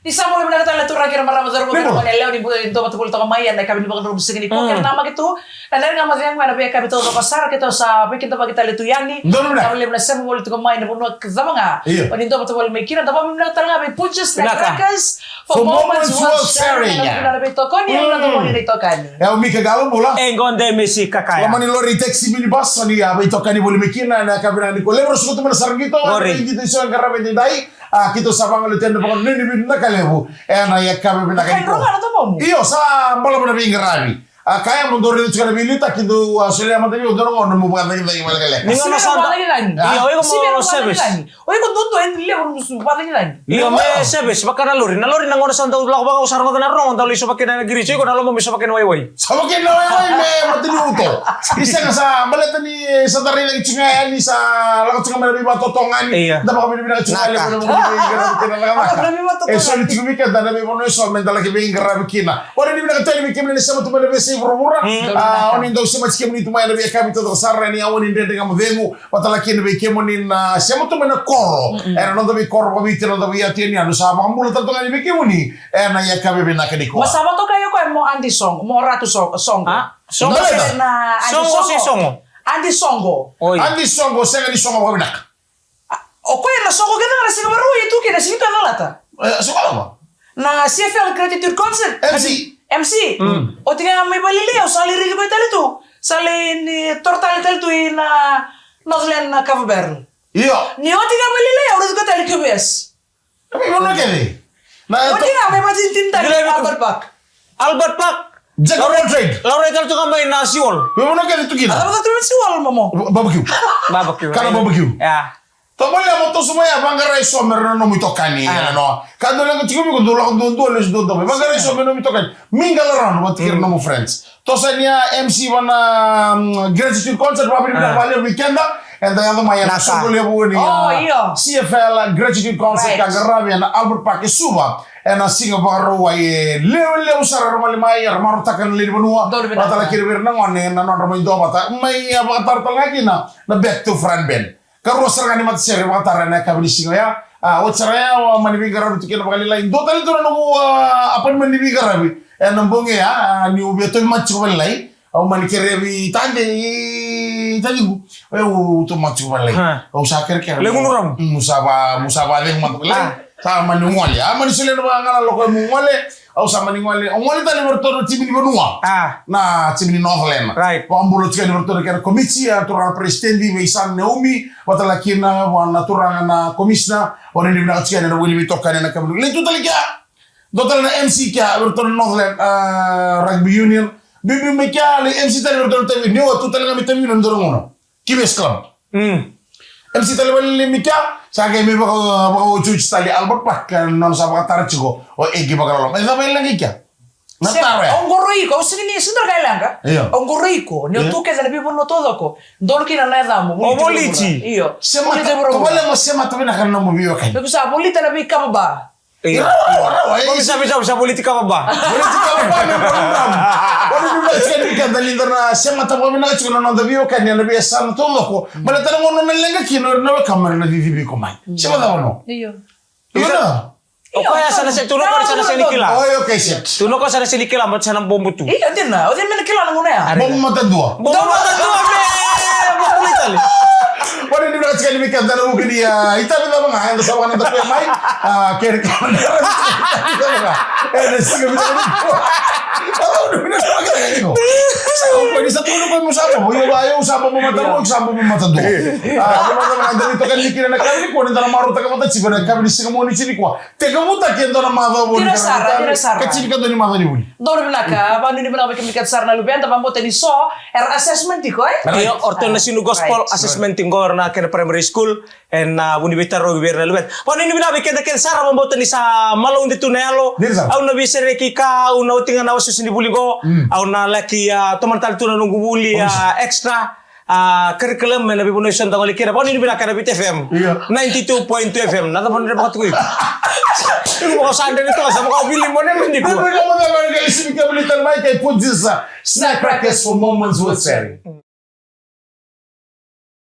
Isa mo na natala tura kira marama zero mo pero leo ni buto into patul to kamay na kabi Vakadromusiga ni ko kaya nama gitu na nga mazang na be kabi to pasar kita sa kita pagita letu yani kami na Sema mo to kamay na puno kazama nga paninto patul may kina dapat na tala be Punjas for moments worth sharing na veitokoni na to mo ni veitokoni umika galo mula engonde mesi kakaya kama ni lori taxi mini bus ni veitokoni boli mekina na kabina ni ko lembro suko to na sargito ngito iso ang karabe dai kita sabang le tende pokon nini binna kalebu na yakavi vinaka ni ko iyo sa bola bona bingarabi kaya mundori itu kana bilita kido asli amata ni odoro ngono mo banda ni malakale ningo na sanda iyo ko mo service oy ko dodo en le ko musu banda ni lan iyo me service bakana lori na ngono sanda ulak baka usar ngono na ron talo iso pakina na giricho ko na lo mo iso pakina way sama kina way me matini uto isa nga sa maleta ni sa dari lagi cunga ni sa lakat cunga malabi batotongan dapat kami binaka cunga le mo mo so ni tumika dana me mo so mentala ke bingarabi kina ora ni binaka tani mi kemle sama tu malabi murmura oni ndo sema chikemu ni tumaya na yakavi to sarra ni awoni ndende ngam vengu watala kine be kemoni na sema to mena koro era no dobi koro vite no dobi ateni anu sa mambulo tanto ngani be kemoni na yakavi vinaka diko masama to kayo ko mo andi song mo ratu song na andi songo andi songo senga ni songo vinaka o ko na songo gena na singa maru itu kina singa nalata so na CFL gratitude concert MC. O tinga may balileo sa liri ko talito. Sa lin tortal talito na nozlen na cover. Iyo. Ni o tinga balileo udah ko talito bes. Tapi mana kene? O tinga may matintin tali Albert Park. Albert Park. Laura talito kamay na siwol. Mana kene tu kina? Ano to siwol momo? Barbecue. Kana barbecue. Ya. Tomoya moto sumaya bangara iso merno mitokani no kando lang chikumi ko dolo les do bangara iso merno mitokani mingalaran what here no friends to sanya MC wana gratitude concert babiri na vale weekend and the other my songole buni CFL gratitude concert kagarabi na Albert Park suba and a singa baro wa le usara normali mai armaro takan le benua batala kirber na ngone na no ramai do bata mai abatar talagi na back to front band Karo serangani mat sere watara na kabili singo ya o saraya wa manibi garabi tikena bakali lain do tali to no apa manibi garabi nambonge ya ni ubeto machu balai au manikere bi tande tadi to machu balai au saker ke le nguram musaba le mat balai sa manungole amani sele no ngala lo ko mungole au sama ngole tali bertono tibini benua na tibini Northland right pambulo tibini bertono kena komisi aturan presidendi Meisan Naomi watala kina wana turanga na komisna wana ni binaka tibini na wili bitokani na kabulu le tutali kya dotala na MC kya bertono Northland rugby union bibi mekya le MC tali bertono tabi ni wa tutali ngami tabi ndoro ngono kibes club MC tali wali mekya Sage me bako chuch tali Albert Park non sa baka tarchigo o egi baka lo. Esa bella ngikya. Na tare. Ongoroiko, usini sindor kailanga. Ongoroiko, ni tu ke zale bibo no todo ko. Dolo kina na damu. O boliti. Iyo. Sema ko wala mo sema to na kana mo biyo kay. Bisa bolita na bi kababa. Bisa politika ba? Politika ba na program. Wala mo kasi kan dalindar na sema to mo na chuno no dabiyo kan na biya san to loko. Bala tan mo no lenga kino na kamera na vivi ko mai. Sema daw no. Iyo. Iya. O kaya sana sa tuno ko sana sa nikila. Oh okay shit. Tuno ko sana sa nikila mo sana bombo tu. Iya din na. O din men nikila na ya. Bombo mata dua. Bombo mata dua me. Bombo itali. Wala ni na chikali mi kanda na mukini itabi na mga handa sa wana da mai kere kamera. Eh siga mi. Pwede sa tulong pa mo sama mo. Yung ayaw, usama mo mata mo, usama mo mata do. Mga dito kan likira na kami ko, nanda na maro taga mata chiba na kami singa mo ni chini kwa. Teka mo ta kendo na mata mo. Tira sara. Kachini ka do ni mata ni buli. Dolo binaka, ba ni binaka kami kat sara na lubian ta pambo tani so assessment ko Iyo orto na sinu gospel assessment ngor na ken primary school and buni bitaro gobierno lubian. Pa ni binaka ken sara pambo tani sa malong dito na yalo. Au na bisere kika, au na utinga na wasu sini buli ko, au na laki teman tal tu na nunggu buli extra curriculum na bibunoy tanggal kira pa ni binaka na VitiFM 92.2 FM na tapon na bakit ko yung mga sanda nito sa mga bili mo naman di ko Pero kamo na mga isip ka balitan may kay Punjas snack practice for moments worth sharing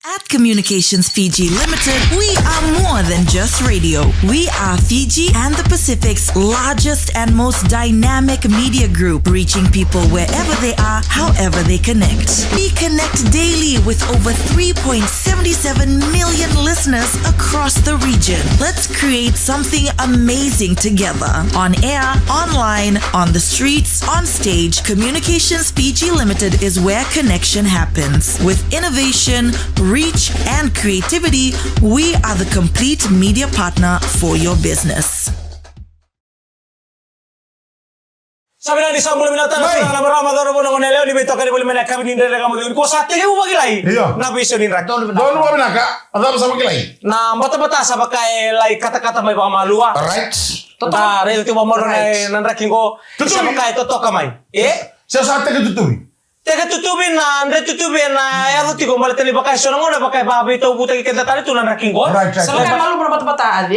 At Communications Fiji Limited, we are more than just radio. We are Fiji and the Pacific's largest and most dynamic media group, reaching people wherever they are, however they connect. We connect daily with over 3.77 million listeners across the region. Let's create something amazing together. On air, online, on the streets, on stage, Communications Fiji Limited is where connection happens. With innovation, reach, and creativity, we are the complete media partner for your business. Sabi na ni Samuel Minata na marama daw mo ng leo ni veitokoni boleh yakavi ni Dredre Ga Mo Cegu. Ko sa tingin mo bagilay. Na viso ni rak. Doon mo vinaka. Ada sama kilay. Na bata-bata sa bakay like kata-kata may pamalua. Right. Ta rel ti mo na nan raking ko. Sa bakay to kamay. Siya sa atin tutubi. Teka tutubin na, andre tutubin na, ayaw ti ko malit ni bakay. So nanguna bakay babi to butang ikenta tali to nan raking ko. Right. Sa bakay malu mo na bata-bataan,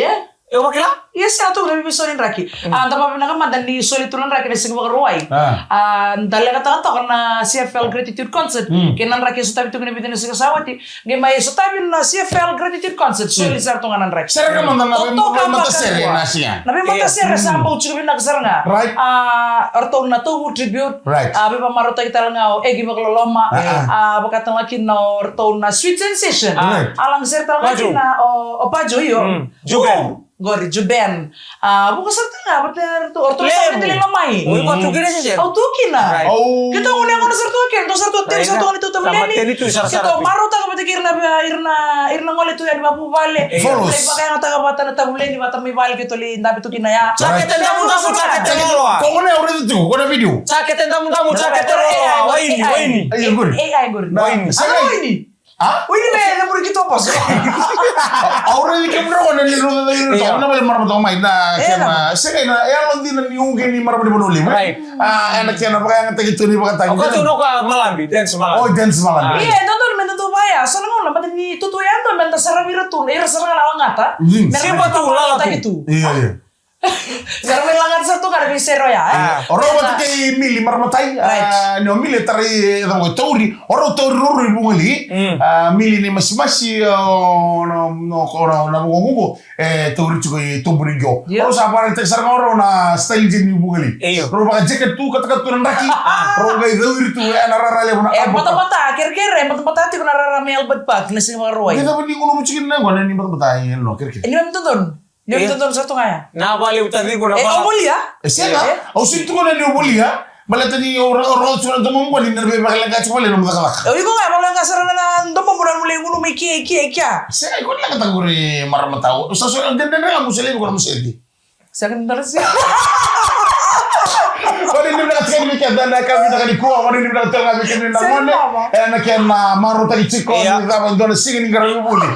Wakila? Yes, ato nabi bisonin raki. Tama na madan ni solitulan raki na sigma ruway. Dalaga ta na CFL Gratitude Concert. Kenan raki so tabi to ni bitin sa kasawati. Ngay so tabi na CFL Gratitude Concert. Solisar to nganan raki. Sir ka man na mata sere na siya. Nabi mata sere sa ambo chubi na kasaranga. Right. Orto na to tribute. Right. Abi pa marota kita nga egi magloloma. Bakatang laki na orto na Sweet Sensation. Alang sir tal laki na opajo yo. Juben. Gori Juben. Bukas sa nga ba't to orto sa tili lamay. Uy, ko tukin na siya. Tukin na. Kita unya ko na sir tukin. To sir tukin sa to to mileni. Kita maro ta ka batikir na irna ngole to yan bapu vale. Follows. Ba kaya ta bata na tabuleni bata mi vale kito li ndabi tukin na ya. Sakit ndamu lo. Ko na already to. Ko na video. Sakit ndamu sakit lo. Waini. Ay guri. AI guri. Waini. Waini. Wini na muri kito pas. Already kamera ko na nilo na na bali marama to may na kena sige na yang din na niungin ni marama di bonoli. Right. Enak kena pa kaya tagi tuni pa tagi. Ako tuno ka malambi, dance malambi. Oh, dance malambi. Iya, nonton men to baya. Sana ngono ba't ni tutuyan to men ta sarabira to. Era sarang lawang ngata. Siapa tu lala tu? Iya. Garang may langat sa to kada bisero ya. Oro wat kay mili marmatay. No mili tari da mo tori. Oro tori ruri bungali. Mili ni masmasi no ora na bungo. Tori chugo toburingo. Oro sa parang sarang oro na style din bungali. Oro ba jacket tu kata tu raki. Oro gay dawir tu nararale mo na. Mata-mata kir-kir mata-mata ti ko nararame albad pa kinasi mga ruway. Kita ba di ko no chikin na wala ni mata-mata no kir-kir. Ini memang tonton. Ini tonton sa to kaya. Na bali utadi ko na ba. Obol ya? Siya. O sinto ko na ni obol ya. Malata ni oro so na mo wali na be bakala ka chwale no makalak. Iko nga malang kasara na ndomo mo na muli uno may kiya. Siya ko lang kataguri marmatao. Sa so ang ganda na lang mo sila ko na mo sila. Sa ganda siya. Wali ni na kaya ni kaya na kami na kanikuha wali ni na tanga mi kini na mone na kaya na maro tali chiko ni da bandona singing ngaramu buli.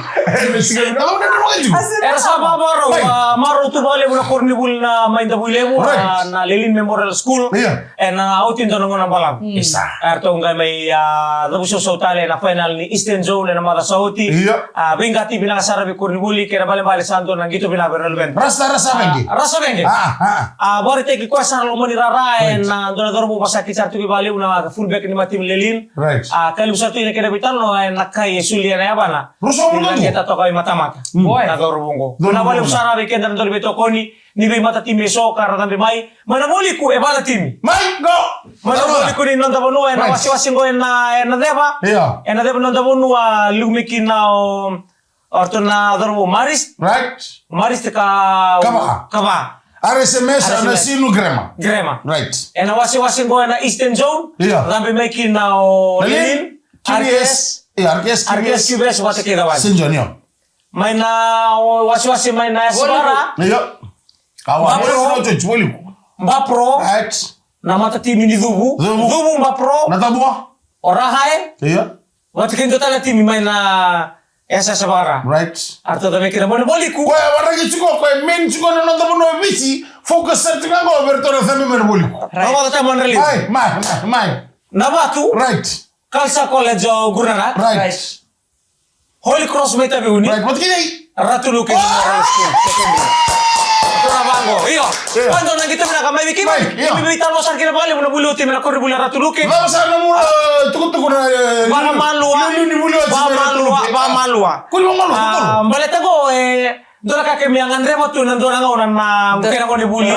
Singing na mo na mo kaju. Era sa maro tu bale mo na carnival na mainda bule mo na Lilin Memorial School. Na outin to ngona balam. Isa. Erto ngai may dabuso sa utale na final ni Eastern Zone na mata sauti. Bingati binakasara bi carnival kaya bale santo nang gito binabero ben. Rasa bengi. Rasa bengi. Bari te ki kwasa lo mo ni rara na donador mo pasaki sartu ki bali una fullback ni matim Lilin. Right. Kalu satu ini kena bitan no na kai sulia na yabana. Ruso mo Kita to kai matamaka. Na dorubongo. Na bali usara weekend na dor veitokoni ni be mata time so karatan be mai. Mana boli ku e bala tim. Mai go. Mana boli ku ni nonda bonu na wasi go na deva. Na deva nonda bonu lumikin na orto na dorbo maris. Right. Maris te ka kaba. RSMS na sinu grema. Right. Na wasi go na Eastern Zone. Rambe making na Lilin. RKS QBS wate kira wan. Sinjonyo. May na wasi may na Sabara. Kawan mo chwali. Mbapro. Right. Na mata timi ni Dubu Mbapro. Natabua. Orahae. Wate kinto tala timi may na esa Sabara. Right. Arto da mekira mo boli ku. Kwa waragi chiko kwa men chiko na nonda bono visi focus sa tinga go vertore sa men boli ku. Rawa ta man reli. Mai. Nabatu. Right. Kalsa College Gurnanak. Right. Holy Cross may tabi uni. Right. What kini? Ratulukin Memorial School. Secondary. Bango. Iyo. Quando nang kita na kamay wiki Mike, iyo. bibitan mo sa kina bali mo na buluti mo na kuri bulan ratuluke. Vamos a no tukutuku na Para malua. Ba malua. Kuli mo malua. Baleta ko doon ka kemiangan remo tu nandun nga unan na mungkin ako ni buli.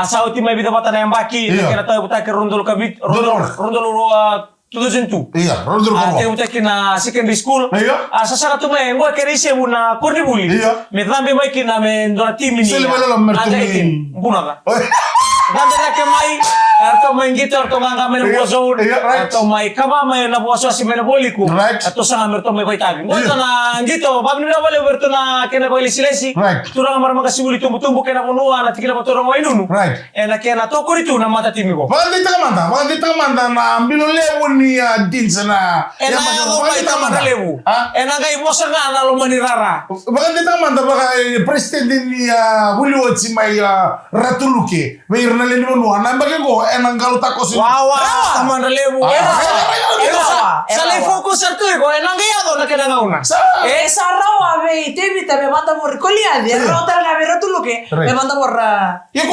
Sa uti may bidabata na yung baki. Kaya tayo buta ke rondol kabit. Rondol 2002. Iya, rondol ko. Ate uta kina secondary school. Sa sara tu may ngo kere ise una kurni buli. Me tambe may kina me ndona team ni. Sele bala mertumi. Buna ka. Dande na kemai arto may ngito arto nga kami na buwaso. Arto may kaba may na buwaso si may na boli ko. Arto sa nga merto may koitagin. Ngo na ngito pag nila wala merto na kina bali silesi. Turang mar makasibuli tumbo kena kunuan at kila paturang way nunu. Na kena to kurito na mata timi ko. Bagandita ka manda na bilolebo ni Dinsa na. Ako pa ita madalebu. Na kay bosa nga na lumanirara. Bagandita ka manda baka president ni Williot si may ratuluke. May rinalin mo nuan. Na bagay ko nang galuta ko si. Wawa. Taman relebu. Sa lay focus arto ko nang gayado na kinangauna. Sa rawa ve tebi me manda por colia de rota la ratuluke. Me manda por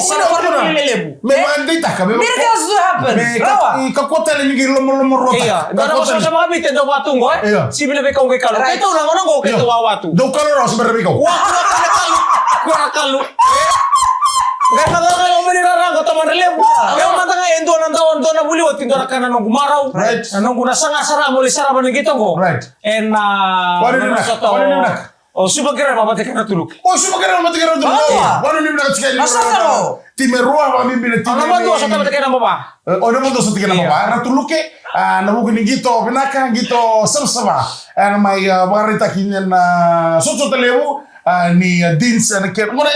sa por relebu. Me bagandita ka. Mira que eso happen. Rawa. Kakota ni lomo rota. Iya, dara sa mga bitin do watung ko. Sibile be kong kalo. Ito na ngono ko kito wawatu. Do kalo ro sa berbi ko. Kuara kalu. Ganda nga kayo manirarang ko taman relevo. Kaya mata nga endo nang tawon do na buliwat tindo na kana nung gumaraw. Nung guna sanga sara mo li sara man gito ko. And o subagera mabate kana tuluk. O subagera mabate kana tuluk. Wano ni na tsika ni. Timerua ba mimbi na timerua. Ano ba do sa tabate kana baba? O naman do sa tika na baba. Ratuluke nabukin gito vinaka gito samsama. May barita kinyan na sotso telebu ni Dins na muna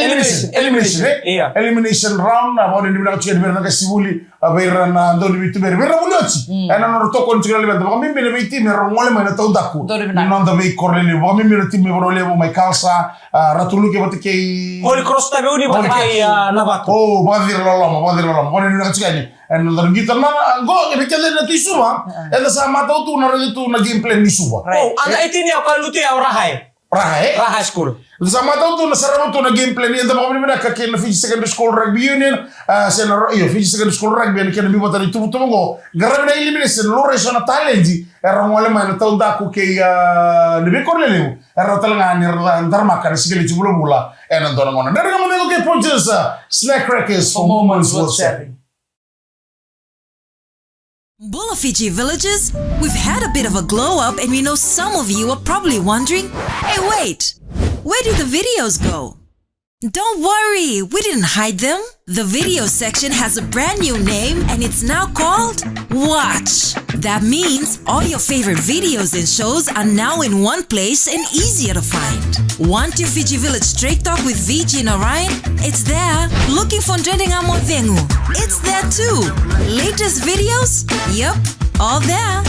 elimination round na muna ni na tsika ni na kasibuli avera na do ni bitubere vera buloti. No to kon tsika lebet ba mimbi na biti mero ngole mai na taudaku. Non da vei correle ba mimbi na timme bro levo mai kalsa ratuluke batike Holy Cross tabe uni batike nabato. Oh, badir lolom. Muna ni na tsika ni. Dan kita na go rekele na tisuba. Eda sa mata tu na retu na gameplay ni suba. Oh, ana itini akaluti awrahay. Raha school. Sama tahu tu nasarama tu na gameplay ni enta makapini na kakin na Fiji Secondary School Rugby Union Fiji Secondary School Rugby ni kena bibota ni tumu go garabi na elimination lore so na talenti era ngole mai na tahu daku ke lebe korlele era talanga ni namaka na sigeli chubulo bula ena dona ngona Dredre Ga Mo Cegu ke Punjas snack crackers for moments worth sharing. Bulla Fiji villagers, we've had a bit of a glow up and we know some of you are probably wondering, hey wait, where did the videos go? Don't worry, we didn't hide them. The video section has a brand new name and it's now called Watch. That means all your favorite videos and shows are now in one place and easier to find. Want your Fijivillage Straight Talk with Fiji and Orion? It's there. Looking for Dredre Ga Mo Cegu? It's there too. Latest videos? Yep, all there.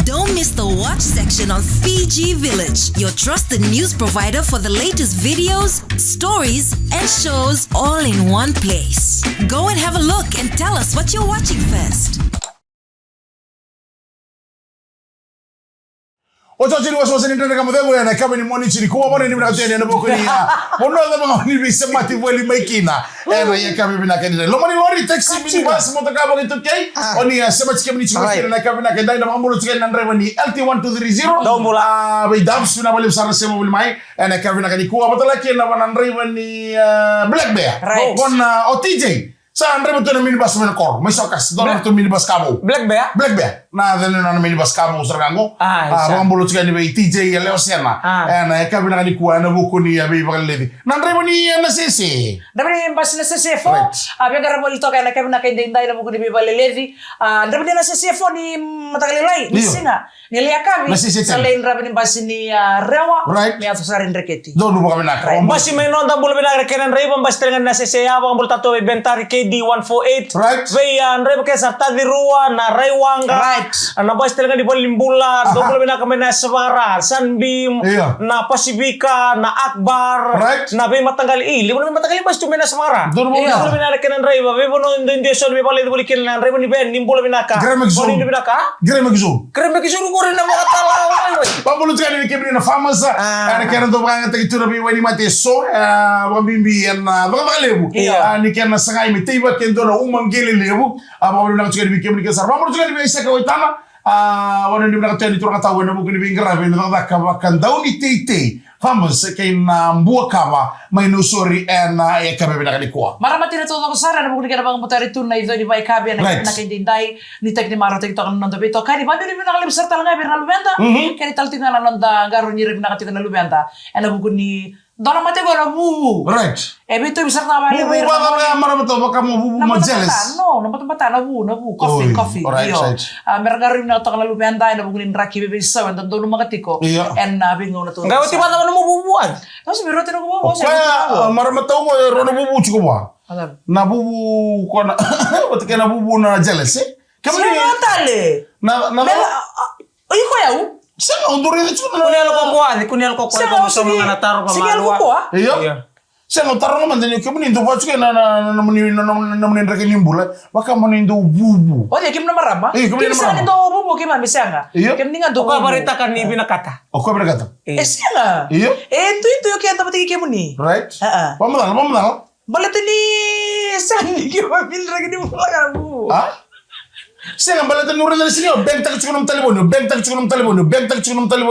Don't miss the Watch section on Fijivillage, your trusted news provider for the latest videos, stories, and shows all in one place. Go and have a look and tell us what you're watching first. Ochochiri wasiwasi ni Dredre Ga Mo Cegu na kama ni mwani chini kuwa mwani ni mnateni na boko ni mono da mga ni bisa mati wali maikina yakavi vinaka ni lomani lori taxi mini bus motoka ba gitu kay oni Sema chike mini chiko na kavina kay dai na mambulo chike na driver ni LT1230 do mula by dabs na bali sara Sema bali mai na kavina kay kuwa batala kay na driver ni Black Bear on OTJ sa driver to na minibus men kor may sokas do na to minibus kamo Black Bear na dene na minibus kamo usragango mambulo chike ni by TJ Leo Sena na kavina kay kuwa na buko ni abi bakalevi na driver ni na sisi Dabri bas na CCFO abi garamo lito kay na kavina kay dai na buko ni bibalelevi dabri na CCFO ni matagalilay ni singa ni yakavi sa lain rabin bas ni rewa ni ato sa rendreketi do no kami na basi may nonda bulo binagre kenan reba bas telengan na CCFO ang bultato inventary KD148. Right. Veya Andre ke sarta di rua na Raiwanga. Right. Na bas talaga di Balimbula, double vinaka na Sabara, Sunbeam, Iya. na Pasifika, na Akbar, Right. na Be Matanggal libo na Matanggal bas tu na Samara. Doon mo Double vinaka kenan Raiwa, be bono hindi so be pala di kenan Raiwa ni Ben nimbula vinaka. Gremeg Zoom. Bono vinaka. Gremeg Zoom. Kreme kisuru ko rin na mga talaw. Pabulut ka ni kibri na famous ana kena do banga tagi tura bi wani mate so wabimbi en banga lebu ni kena sangai mi tiba ken do na umangele lebu pabulut na tsugani bi kibri ke sar pabulut tsugani bi isa ka witana wani ni na tani tura ka tawo na bu ni bi grave na da ka kan dauni tete famous kay na mbua kama may no sorry en yakavi na kanikuwa Maramati na to ko sara na bukni kana bang mutari tun na ido di yakavi na nakindinday ni tek ni maro tek to kan nando bito kani ba ni na kalim sarta nga bir na lubenda kani talti na nanda garo ni rib na katika na lubenda ena bukni dona mate go na bubu right bito bisar na ba bubu ba ka maramato baka mo bubu majeles no mata na bu coffee right right mergaro na to kan na lubenda ena bukni raki bebe sa wanda do no makatiko en bingo na to Gawati ba naman mo bubuan? Tapos biro tino ko mo kaya maramato mo rono bubu chuko ba alam na bubu ko na wati na bubu na jealous Sino tale na ay ko yaw Sema unduri na chuko Kunyal ko kuan sa mga nataro pa malwa. Iyo. Sema taro naman din yung nindo ba chuko na nindra kinimbula baka manindo bubu. O di kim na marama. Kim sa nindo bubu kim na misanga. Kim ninga do. Ka barita kan ni binakata. O ko berkata. Siya. Iyo. Itu kaya dapat kim ni. Right. Pamadal. Balit ni sani kim pinra kinimbula ka bubu. Sema balata nura na sini beng tak chuko ng talibon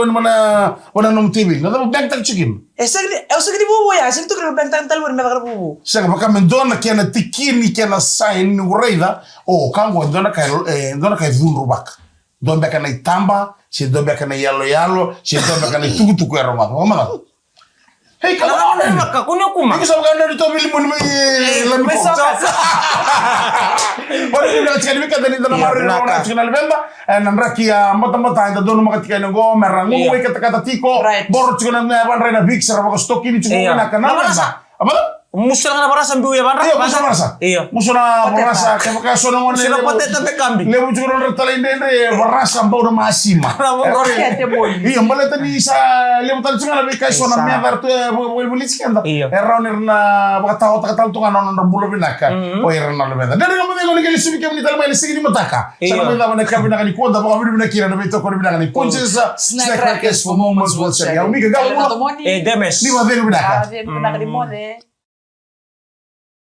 mana nung TV. Na beng tak chicken. Sagni bubu ya, sagni to kaya bentang talwar me ka bubu. Sema baka mendona kena tikini kena sign ngureda o kango dona kay dunrubak. Don beka na itamba, si don beka na yalo, si don beka na tuku eroma. Pamadal. Hey, come on. Kunya kuma. Ikaw sa mga nandito bilimun mo lamig ko. Wala yung nakachikani wika dali na naman rin ako nakachikani benda. Nandraki mata-mata ito doon makachikani ng merang. Ngumay kata-kata tiko. Borot chiko na naban rin na big sarap ako stokin. Chiko na kanal. Apa? Musa na marasa biu ya banra. Iya, musa marasa. Iya. Musa na marasa. Kaya kaya so nang Sila pateta be kambi. Lebu chiko na talay ndende marasa ambao na maasima. Iya, baleta ni sa lebu tal chiko na kaya so na miya verto bulis kanda. Eraw na baka tao takal to ano na bulo binaka. O era na lebeda. Dali naman ngo ni subi kami ni talmay ni sige ni mataka. Sa naman naman na kami na ni konda baka mi binakira na bito ko ni binaka ni Punjas snack crackers for moments will share. Umi ka gawo mo. Demes. Ni ba velo binaka. Binaka ni mole.